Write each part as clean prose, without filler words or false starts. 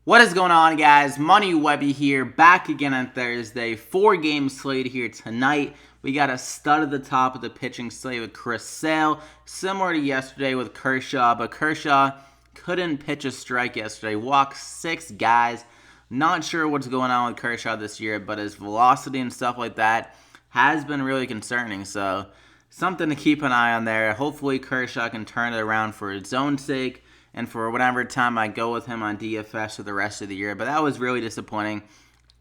What is going on, guys? Money Webby here, back again on Thursday. 4-game slate here tonight. We got a stud at the top of the pitching slate with Chris Sale, similar to yesterday with Kershaw, but Kershaw couldn't pitch a strike yesterday. Walked 6 guys. Not sure what's going on with Kershaw this year, but his velocity and stuff like that has been really concerning. So something to keep an eye on there. Hopefully Kershaw can turn it around for his own sake and for whatever time I go with him on DFS for the rest of the year. But that was really disappointing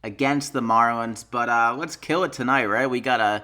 against the Marlins. But let's kill it tonight, right? We got a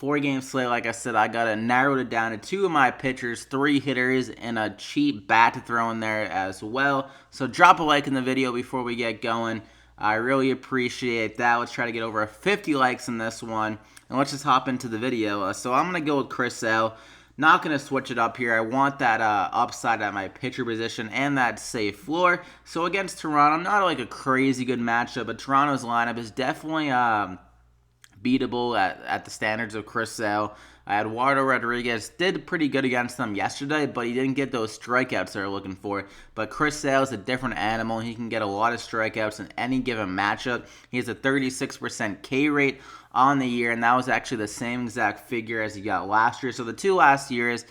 4-game slate. Like I said, I got to narrow it down to 2 of my pitchers, 3 hitters, and a cheap bat to throw in there as well. So drop a like in the video before we get going. I really appreciate that. Let's try to get over 50 likes in this one. And let's just hop into the video. So I'm going to go with Chris Sale. Not going to switch it up here. I want that upside at my pitcher position and that safe floor. So against Toronto, not like a crazy good matchup, but Toronto's lineup is definitely beatable at the standards of Chris Sale. Eduardo Rodriguez did pretty good against them yesterday, but he didn't get those strikeouts they're looking for. But Chris Sale is a different animal. He can get a lot of strikeouts in any given matchup. He has a 36% K rate on the year, and that was actually the same exact figure as he got last year. So the 2 last years,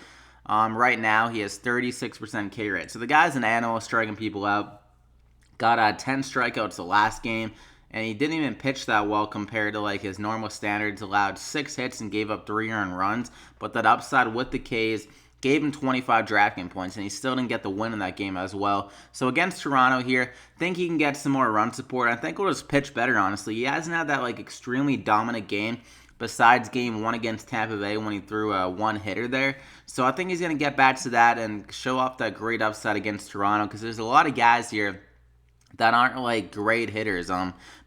right now, he has 36% K rate. So the guy's an animal striking people out. Got 10 strikeouts the last game. And he didn't even pitch that well compared to like his normal standards. Allowed 6 hits and gave up 3 earned runs. But that upside with the K's gave him 25 DraftKings points, and he still didn't get the win in that game as well. So against Toronto here, think he can get some more run support. I think he'll just pitch better, honestly. He hasn't had that like extremely dominant game besides game 1 against Tampa Bay when he threw a 1-hitter there. So I think he's going to get back to that and show off that great upside against Toronto, because there's a lot of guys here that aren't like great hitters.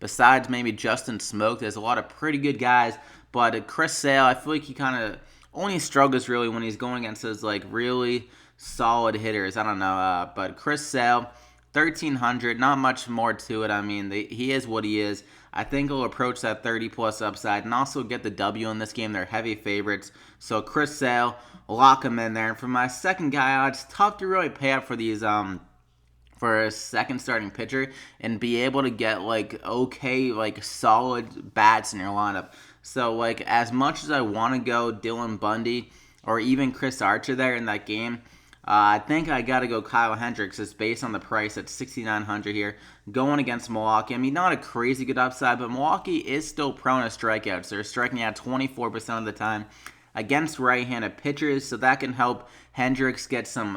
Besides maybe Justin Smoke, there's a lot of pretty good guys. But Chris Sale, I feel like he kind of only struggles really when he's going against those like really solid hitters. I don't know. But Chris Sale, 1,300, not much more to it. I mean, he is what he is. I think he'll approach that 30-plus upside and also get the W in this game. They're heavy favorites. So Chris Sale, lock him in there. And for my second guy, it's tough to really pay up for these for a second starting pitcher and be able to get like okay, like solid bats in your lineup. So like as much as I want to go Dylan Bundy or even Chris Archer there in that game, I think I got to go Kyle Hendricks just based on the price at 6,900 here going against Milwaukee. I mean, not a crazy good upside, but Milwaukee is still prone to strikeouts. They're striking out 24% of the time against right-handed pitchers, so that can help Hendricks get some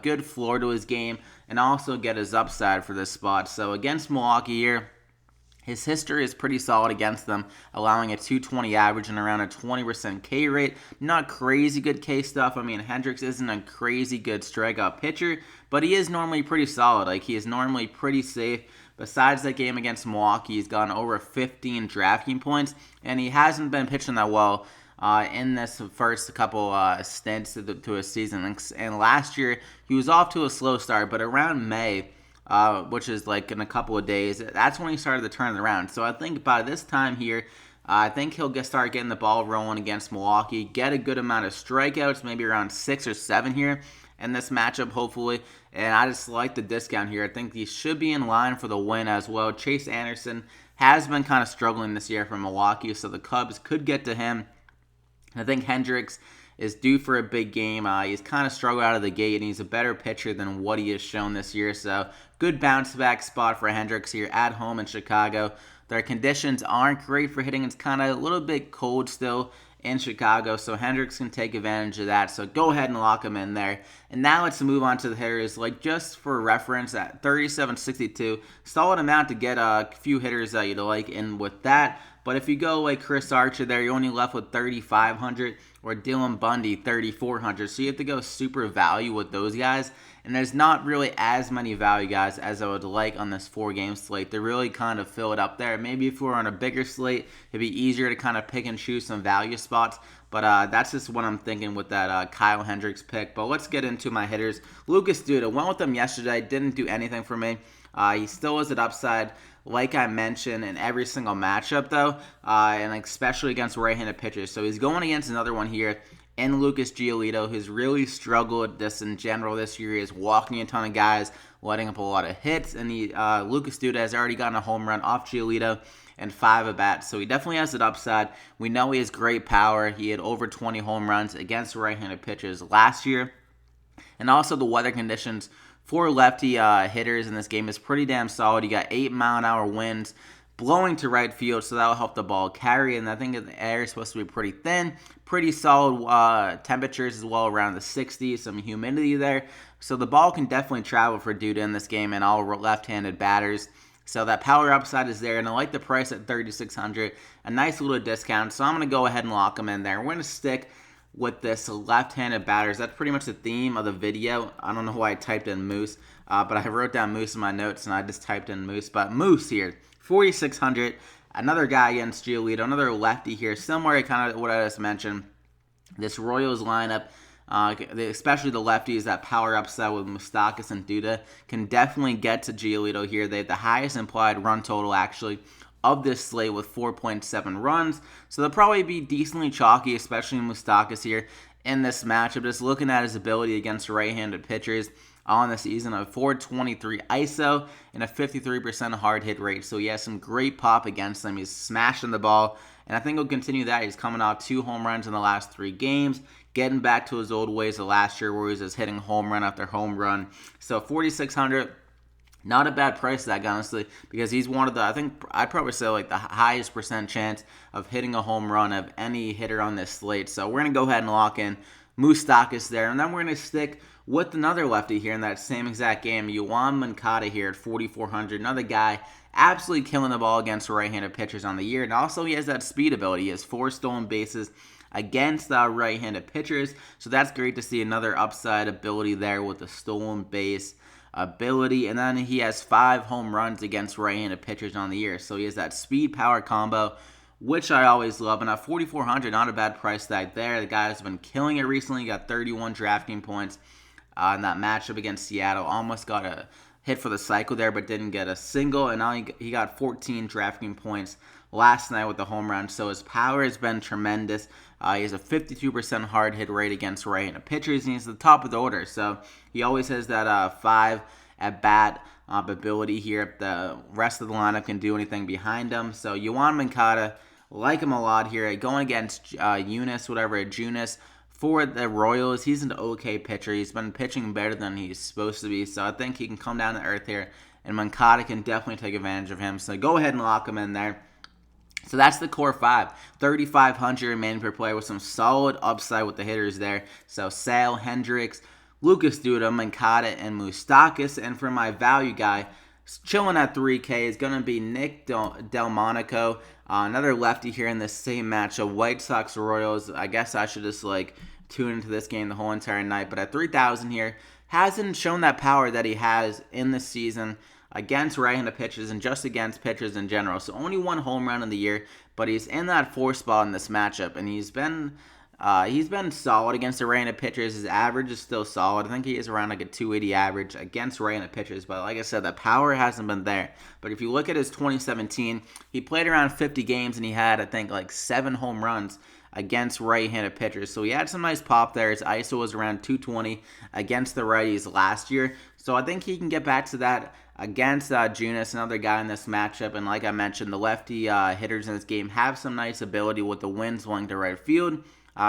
good floor to his game and also get his upside for this spot. So against Milwaukee here, his history is pretty solid against them, allowing a 220 average and around a 20% K rate. Not crazy good K stuff. I mean, Hendricks isn't a crazy good strikeout pitcher, but he is normally pretty solid. Like, he is normally pretty safe. Besides that game against Milwaukee, he's gotten over 15 DraftKings points, and he hasn't been pitching that well in this first couple stints to his season. And last year, he was off to a slow start, but around May, which is like in a couple of days, that's when he started to turn it around. So I think by this time here, I think he'll start getting the ball rolling against Milwaukee, get a good amount of strikeouts, maybe around 6 or 7 here in this matchup, hopefully. And I just like the discount here. I think he should be in line for the win as well. Chase Anderson has been kind of struggling this year for Milwaukee, so the Cubs could get to him. I think Hendricks is due for a big game. He's kind of struggled out of the gate, and he's a better pitcher than what he has shown this year. So good bounce-back spot for Hendricks here at home in Chicago. Their conditions aren't great for hitting. It's kind of a little bit cold still in Chicago, so Hendricks can take advantage of that. So go ahead and lock him in there. And now let's move on to the hitters. Like, just for reference, at 37.62, solid amount to get a few hitters that you'd like in with that. But if you go like Chris Archer there, you're only left with 3,500, or Dylan Bundy 3,400. So you have to go super value with those guys. And there's not really as many value guys as I would like on this 4-game slate. They really kind of fill it up there. Maybe if we were on a bigger slate, it'd be easier to kind of pick and choose some value spots. But that's just what I'm thinking with that Kyle Hendricks pick. But let's get into my hitters. Lucas DUDA, went with him yesterday. Didn't do anything for me. He still is at upside, like I mentioned, in every single matchup, though, and especially against right-handed pitchers. So he's going against another one here in Lucas Giolito, who's really struggled this in general this year. He is walking a ton of guys, letting up a lot of hits. And Lucas DUDA has already gotten a home run off Giolito and 5 at-bats, so he definitely has an upside. We know he has great power. He had over 20 home runs against right-handed pitchers last year. And also the weather conditions for lefty hitters in this game is pretty damn solid. You got 8-mile-an-hour winds blowing to right field, so that'll help the ball carry. And I think the air is supposed to be pretty thin, pretty solid temperatures as well, around the 60s, some humidity there. So the ball can definitely travel for DUDA in this game and all left-handed batters. So that power upside is there, and I like the price at $3,600, a nice little discount. So I'm going to go ahead and lock him in there. We're going to stick with this left-handed batters. That's pretty much the theme of the video. I don't know why I typed in Moose, but I wrote down Moose in my notes, and I just typed in Moose. But Moose here, $4,600, another guy against Giolito, another lefty here, similar to kind of what I just mentioned. This Royals lineup, especially the lefties, that power upside with MOUSTAKAS and DUDA, can definitely get to Giolito here. They have the highest implied run total, actually, of this slate with 4.7 runs. So they'll probably be decently chalky, especially MOUSTAKAS here in this matchup. Just looking at his ability against right-handed pitchers on the season, a 423 ISO and a 53% hard hit rate. So he has some great pop against them. He's smashing the ball, and I think he'll continue that. He's coming off 2 home runs in the last 3 games, getting back to his old ways of last year where he was just hitting home run after home run. So $4,600, not a bad price tag, honestly, because he's one of the, I think I'd probably say like the highest percent chance of hitting a home run of any hitter on this slate. So we're going to go ahead and lock in MOUSTAKAS there, and then we're going to stick with another lefty here in that same exact game, YOÁN MONCADA here at $4,400, another guy absolutely killing the ball against right-handed pitchers on the year, and also he has that speed ability. He has 4 stolen bases against right-handed pitchers, so that's great to see another upside ability there with the stolen base ability. And then he has 5 home runs against right-handed pitchers on the year, so he has that speed power combo, which I always love. And at $4,400, not a bad price tag there. The guy has been killing it recently. He got 31 DraftKings points in that matchup against Seattle. Almost got a hit for the cycle there, but didn't get a single. And now he got 14 DraftKings points last night with the home run. So his power has been tremendous. He has a 52% hard hit rate against right-handed pitchers, and he's at the top of the order. So he always has that 5 at-bat ability here. If the rest of the lineup can do anything behind him. So YOÁN MONCADA, like him a lot here. Going against Junis for the Royals. He's an okay pitcher. He's been pitching better than he's supposed to be. So I think he can come down to earth here, and MONCADA can definitely take advantage of him. So go ahead and lock him in there. So that's the core 5. $3,500 remaining per player with some solid upside with the hitters there. So Sale, Hendricks, Lucas DUDA, MONCADA, and MOUSTAKAS. And for my value guy, chilling at $3K is going to be Nick DELMONICO, another lefty here in the same matchup. White Sox Royals. I guess I should just tune into this game the whole entire night. But at $3,000 here, hasn't shown that power that he has in the season against right-handed pitchers and just against pitchers in general. So only 1 home run in the year, but he's in that 4 spot in this matchup, and he's been solid against the right-handed pitchers. His average is still solid. I think he is around a 280 average against right-handed pitchers, but like I said, the power hasn't been there. But if you look at his 2017, he played around 50 games, and he had, I think, 7 home runs against right-handed pitchers. So he had some nice pop there. His ISO was around 220 against the righties last year. So I think he can get back to that against Junis, another guy in this matchup. And like I mentioned, the lefty hitters in this game have some nice ability with the winds blowing to right field,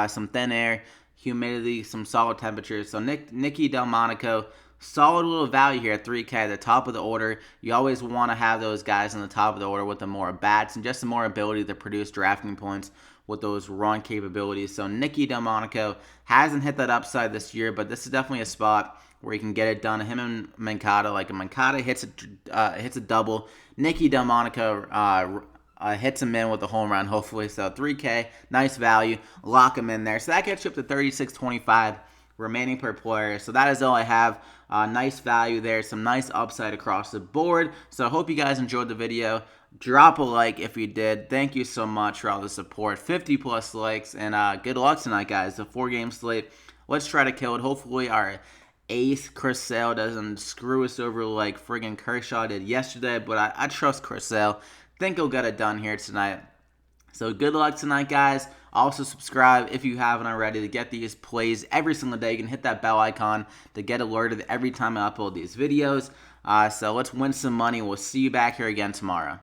some thin air, humidity, some solid temperatures. So Nicky DELMONICO, solid little value here at $3K at the top of the order. You always want to have those guys in the top of the order with the more bats and just the more ability to produce drafting points with those run capabilities. So Nicky DELMONICO hasn't hit that upside this year, but this is definitely a spot where he can get it done. Him and MONCADA, MONCADA hits a double. Nicky DELMONICO hits him in with a home run, hopefully. So $3K, nice value. Lock him in there. So that gets you up to $3,625 remaining per player. So that is all I have. Nice value there. Some nice upside across the board. So I hope you guys enjoyed the video. Drop a like if you did. Thank you so much for all the support. 50+ likes. And good luck tonight, guys. The 4-game slate. Let's try to kill it. Hopefully our ace, Chris Sale, doesn't screw us over like friggin' Kershaw did yesterday. But I trust Chris Sale. Think he'll get it done here tonight. So good luck tonight, guys. Also subscribe if you haven't already to get these plays every single day. You can hit that bell icon to get alerted every time I upload these videos. So let's win some money. We'll see you back here again tomorrow.